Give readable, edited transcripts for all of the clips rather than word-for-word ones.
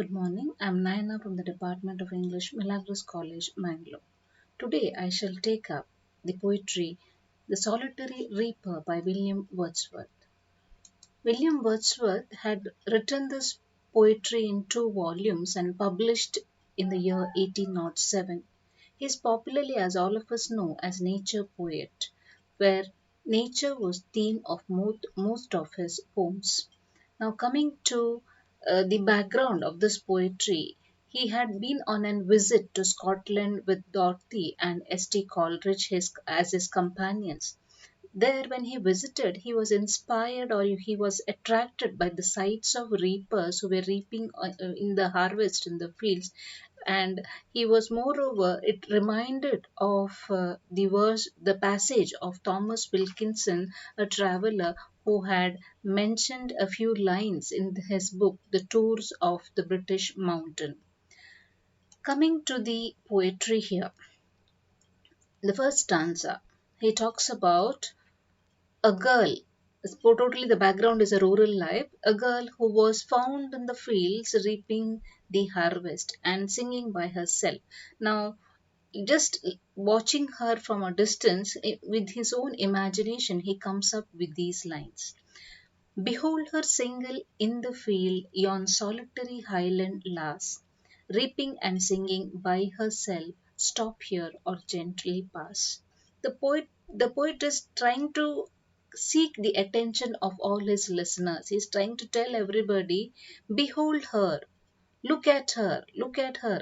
Good morning. I'm Nayana from the Department of English, Milagros College, Mangalore. Today I shall take up the poetry The Solitary Reaper by William Wordsworth. William Wordsworth had written this poetry in two volumes and published in the year 1807. He is popularly, as all of us know, as nature poet, where nature was theme of most of his poems. Now, coming to the background of this poetry, he had been on a visit to Scotland with Dorothy and St. Coleridge as his companions. There, when he visited, he was inspired or he was attracted by the sights of reapers who were reaping in the harvest in the fields. And he was, moreover, it reminded of the passage of Thomas Wilkinson, a traveler who had mentioned a few lines in his book, The Tours of the British Mountain. Coming to the poetry here, the first stanza, he talks about a girl. Totally, the background is a rural life. A girl who was found in the fields reaping the harvest and singing by herself. Now, just watching her from a distance, with his own imagination, he comes up with these lines. Behold her single in the field, yon solitary highland lass, reaping and singing by herself, stop here or gently pass. The poet is trying to seek the attention of all his listeners. He's trying to tell everybody, behold her, look at her,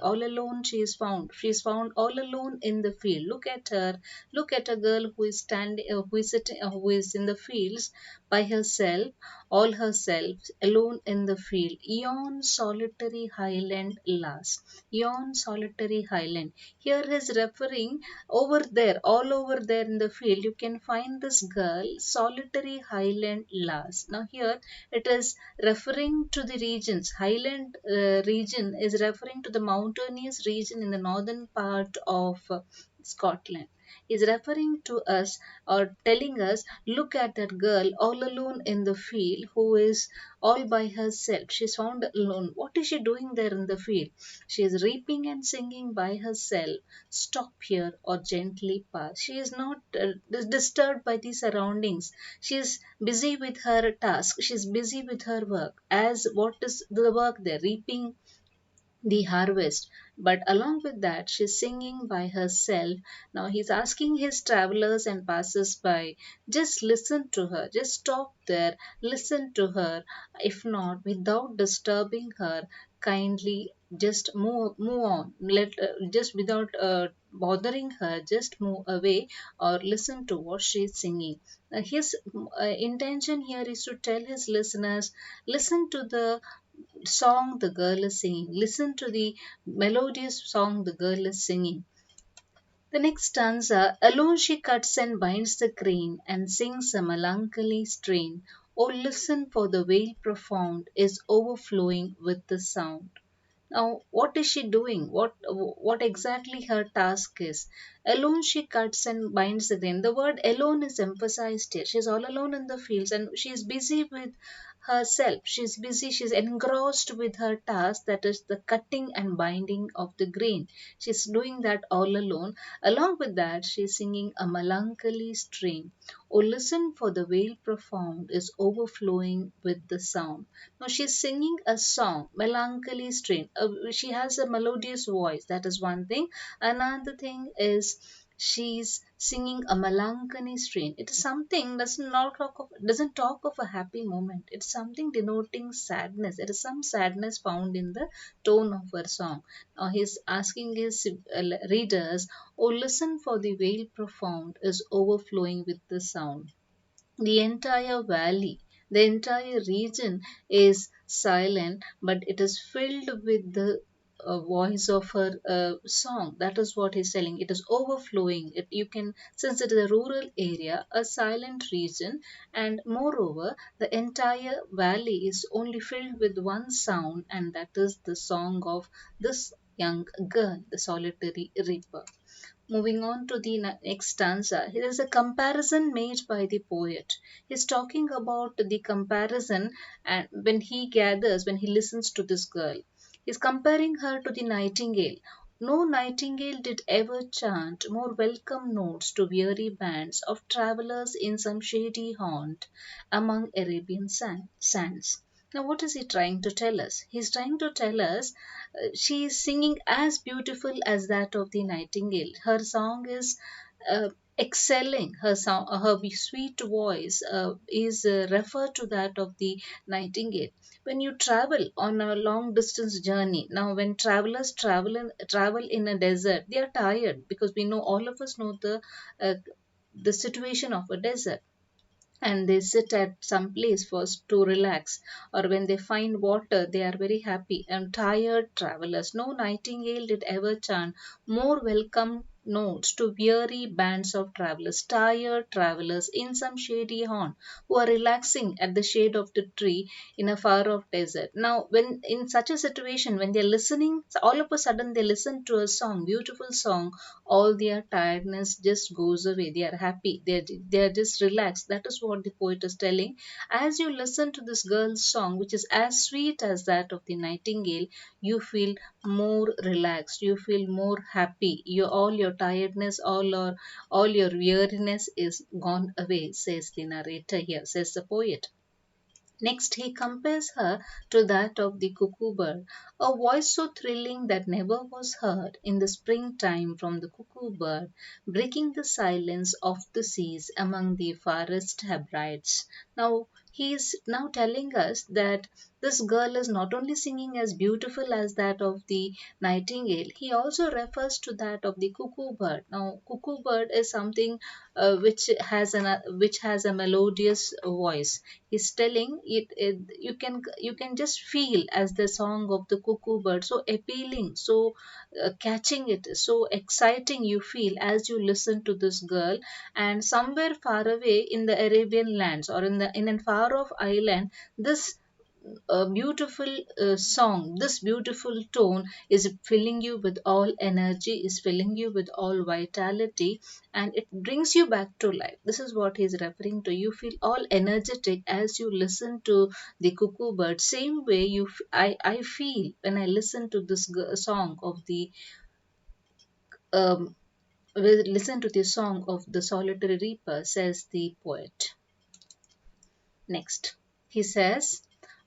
all alone she is found. She is found all alone in the field. Look at a girl who is standing, who is in the fields by herself, all herself, alone in the field. Yon solitary highland lass. Yon solitary highland. Here he is referring over there, all over there in the field. You can find this girl, solitary highland lass. Now here it is referring to the regions. Highland region is referring to the mountainous region in the northern part of Scotland. Is referring to us or telling us, look at that girl all alone in the field who is all by herself. She's found alone. What is she doing there in the field? She is reaping and singing by herself. Stop here or gently pass. She is not disturbed by the surroundings. She is busy with her task. She is busy with her work. As what is the work there? Reaping the harvest. But along with that, she's singing by herself. Now he's asking his travelers and passers by, just listen to her, just stop there, listen to her. If not, without disturbing her, kindly just move on. Just without bothering her, just move away or listen to what she's singing. His intention here is to tell his listeners, listen to the song the girl is singing. Listen to the melodious song the girl is singing. The next stanza, alone she cuts and binds the grain and sings a melancholy strain. Oh, listen, for the veil profound is overflowing with the sound. Now, what is she doing? What exactly her task is? Alone she cuts and binds the grain. The word alone is emphasized here. She's all alone in the fields and she's busy with herself. She's busy, she's engrossed with her task, that is the cutting and binding of the grain. She's doing that all alone. Along with that, she's singing a melancholy strain. Oh, listen, for the veil profound is overflowing with the sound. Now she's singing a song, melancholy strain. She has a melodious voice. That is one thing. Another thing is she's singing a melancholy strain. It is something doesn't talk of a happy moment. It's something denoting sadness. It is some sadness found in the tone of her song. Now he's asking his readers, "Oh, listen, for the veil profound is overflowing with the sound." The entire valley, the entire region is silent, but it is filled with the voice of her song. That is what he's telling. It is overflowing. You can, since it is a rural area, a silent region, and moreover, the entire valley is only filled with one sound, and that is the song of this young girl, the solitary reaper. Moving on to the next stanza, here is a comparison made by the poet. He's talking about the comparison and when he listens to this girl. Is comparing her to the nightingale. No nightingale did ever chant more welcome notes to weary bands of travellers in some shady haunt among Arabian sands. Now, what is he trying to tell us? He's trying to tell us she is singing as beautiful as that of the nightingale. Her song is uh, excelling. Her song, her sweet voice is referred to that of the nightingale. When you travel on a long distance journey, now when travelers travel in a desert, they are tired because we know, all of us know uh, the situation of a desert, and they sit at some place first to relax, or when they find water they are very happy. And tired travelers, no nightingale did ever chant more welcome notes to weary bands of travelers, tired travelers in some shady haunt, who are relaxing at the shade of the tree in a far off desert. Now when in such a situation, when they're listening, all of a sudden they listen to a song, beautiful song, all their tiredness just goes away. They are happy, they are just relaxed. That is what the poet is telling. As you listen to this girl's song, which is as sweet as that of the nightingale, you feel more relaxed, you feel more happy, all your tiredness, all your weariness is gone away, says the narrator here, says the poet. Next, he compares her to that of the cuckoo bird, a voice so thrilling that never was heard in the springtime from the cuckoo bird, breaking the silence of the seas among the forest Hebrides. Now, he is now telling us that this girl is not only singing as beautiful as that of the nightingale, he also refers to that of the cuckoo bird. Now, cuckoo bird is something which has a melodious voice. He's telling you can just feel as the song of the cuckoo bird, so appealing, so catching, it is so exciting, you feel as you listen to this girl. And somewhere far away in the Arabian lands, or in a far off island, this beautiful song, this beautiful tone is filling you with all energy, is filling you with all vitality, and it brings you back to life. This is what he's referring to. You feel all energetic as you listen to the cuckoo bird. Same way I feel when I listen to this song of the um, listen to the song of the solitary reaper, says the poet. Next, he says,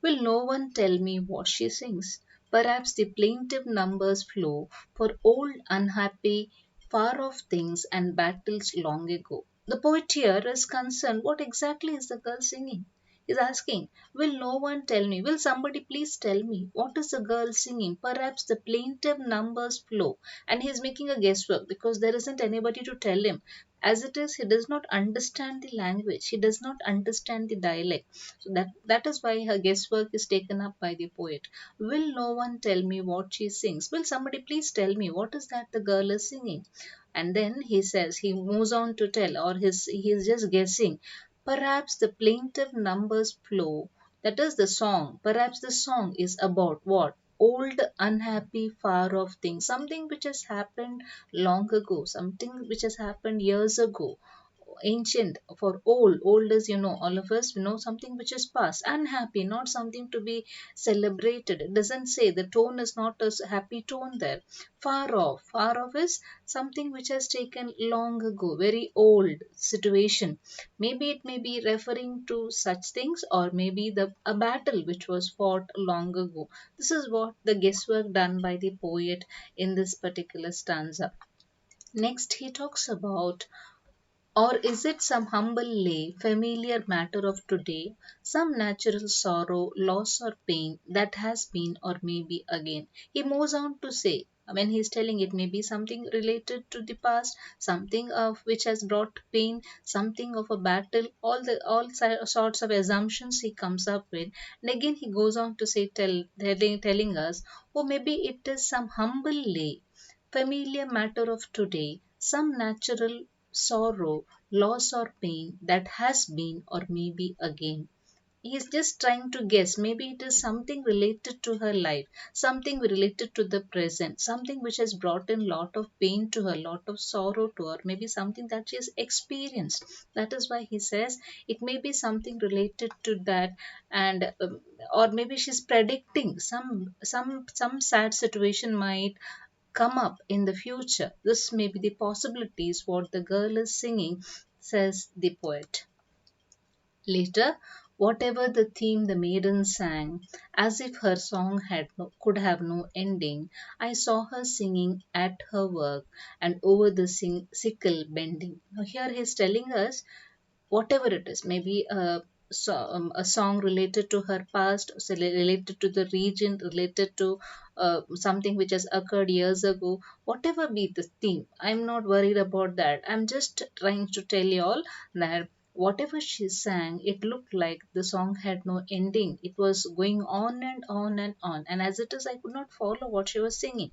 will no one tell me what she sings? Perhaps the plaintive numbers flow for old, unhappy, far off things and battles long ago. The poet here is concerned what exactly is the girl singing? He's asking, will no one tell me? Will somebody please tell me what is the girl singing? Perhaps the plaintive numbers flow. And he's making a guesswork because there isn't anybody to tell him. As it is, he does not understand the language, he does not understand the dialect. So that is why her guesswork is taken up by the poet. Will no one tell me what she sings? Will somebody please tell me what is that the girl is singing? And then he says, he moves on to tell, or he is just guessing. Perhaps the plaintive numbers flow. That is the song. Perhaps the song is about what? Old, unhappy, far off things. Something which has happened long ago. Something which has happened years ago, ancient, for old as you know, all of us know something which is past, unhappy, not something to be celebrated. It doesn't say, the tone is not a happy tone there. Far off is something which has taken long ago, very old situation. Maybe it may be referring to such things, or maybe a battle which was fought long ago. This is what the guesswork done by the poet in this particular stanza. Next, he talks about, or is it some humble lay, familiar matter of today, some natural sorrow, loss, or pain that has been or may be again? He moves on to say, when he's telling, it may be something related to the past, something of which has brought pain, something of a battle, sorts of assumptions he comes up with. And again he goes on to say, telling us, oh, maybe it is some humble lay, familiar matter of today, some natural sorrow, loss, or pain that has been or may be again. he's just trying to guess. Maybe it is something related to her life, something related to the present, something which has brought in lot of pain to her, lot of sorrow to her, maybe something that she has experienced. That is why he says it may be something related to that. And or maybe she's predicting some sad situation might come up in the future. This may be the possibilities what the girl is singing, says the poet. Later, whatever the theme the maiden sang, as if her song could have no ending, I saw her singing at her work and over the sickle bending. Now here he is telling us whatever it is, maybe a song related to her past, so related to the region, related to something which has occurred years ago, whatever be the theme, I'm not worried about that. I'm just trying to tell you all that whatever she sang, it looked like the song had no ending. It was going on and on and on, and as it is, I could not follow what she was singing,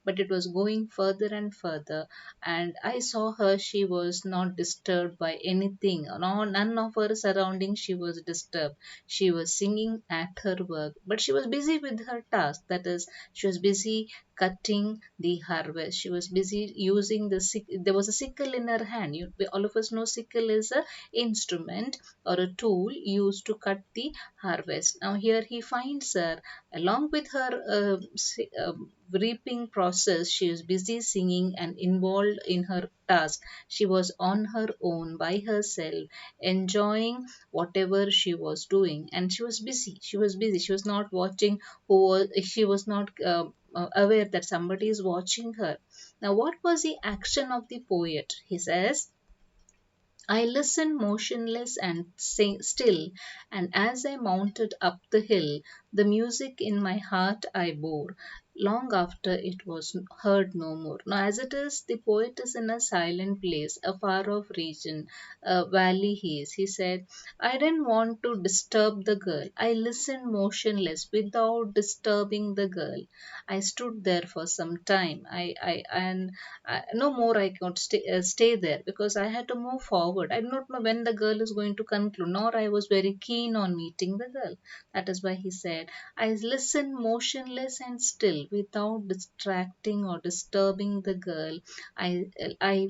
but it was going further and further. And I saw her, she was not disturbed by anything. No, none of her surroundings she was disturbed. She was singing at her work, but she was busy with her task. That is, she was busy cutting the harvest. She was busy using there was a sickle in her hand. All of us know sickle is a instrument or a tool used to cut the harvest. Now here he finds her along with her reaping process. She is busy singing and involved in her task. She was on her own by herself, enjoying whatever she was doing, and she was busy. She was busy. She was not watching she was not aware that somebody is watching her. Now, what was the action of the poet? He says, I listened motionless and still, and as I mounted up the hill, the music in my heart I bore, long after it was heard no more. Now, as it is, the poet is in a silent place, a far off region, a valley he is. He said, I didn't want to disturb the girl. I listened motionless without disturbing the girl. I stood there for some time. No more I could stay there because I had to move forward. I do not know when the girl is going to conclude, nor I was very keen on meeting the girl. That is why he said, I listened motionless and still without distracting or disturbing the girl. I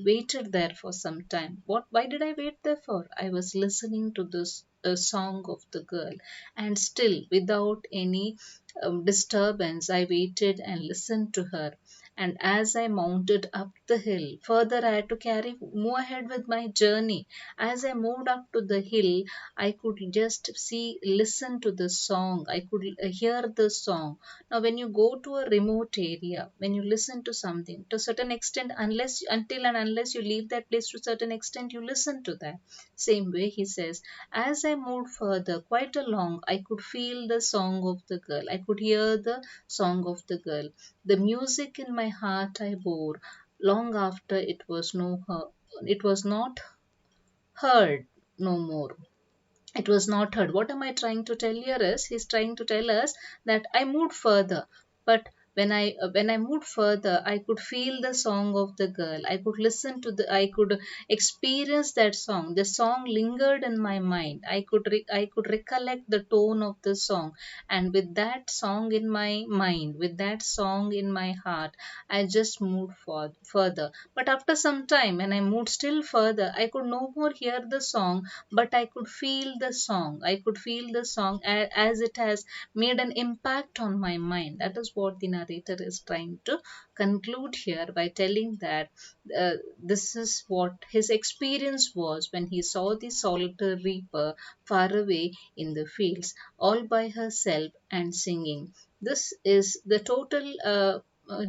waited there for some time. Why did I wait there for? I was listening to this song of the girl, and still without any disturbance I waited and listened to her. And as I mounted up the hill, further I had to move ahead with my journey. As I moved up to the hill, I could just listen to the song. I could hear the song. Now, when you go to a remote area, when you listen to something to a certain extent, until and unless you leave that place to a certain extent, you listen to that. Same way, he says, as I moved further, quite along, I could feel the song of the girl. I could hear the song of the girl. The music in my heart I bore long after it was not heard no more. It was not heard. What am I trying to tell here is he's trying to tell us that I moved further, but when I moved further, I could feel the song of the girl. I could listen to I could experience that song. The song lingered in my mind. I could recollect the tone of the song, and with that song in my mind, with that song in my heart, I just moved further. But after some time, when I moved still further, I could no more hear the song, but I could feel the song. I could feel the song as it has made an impact on my mind. That is what the narrator is trying to conclude here by telling that this is what his experience was when he saw the solitary reaper far away in the fields, all by herself and singing. This is the total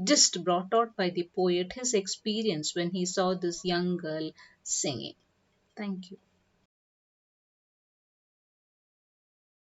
gist brought out by the poet, his experience when he saw this young girl singing. Thank you.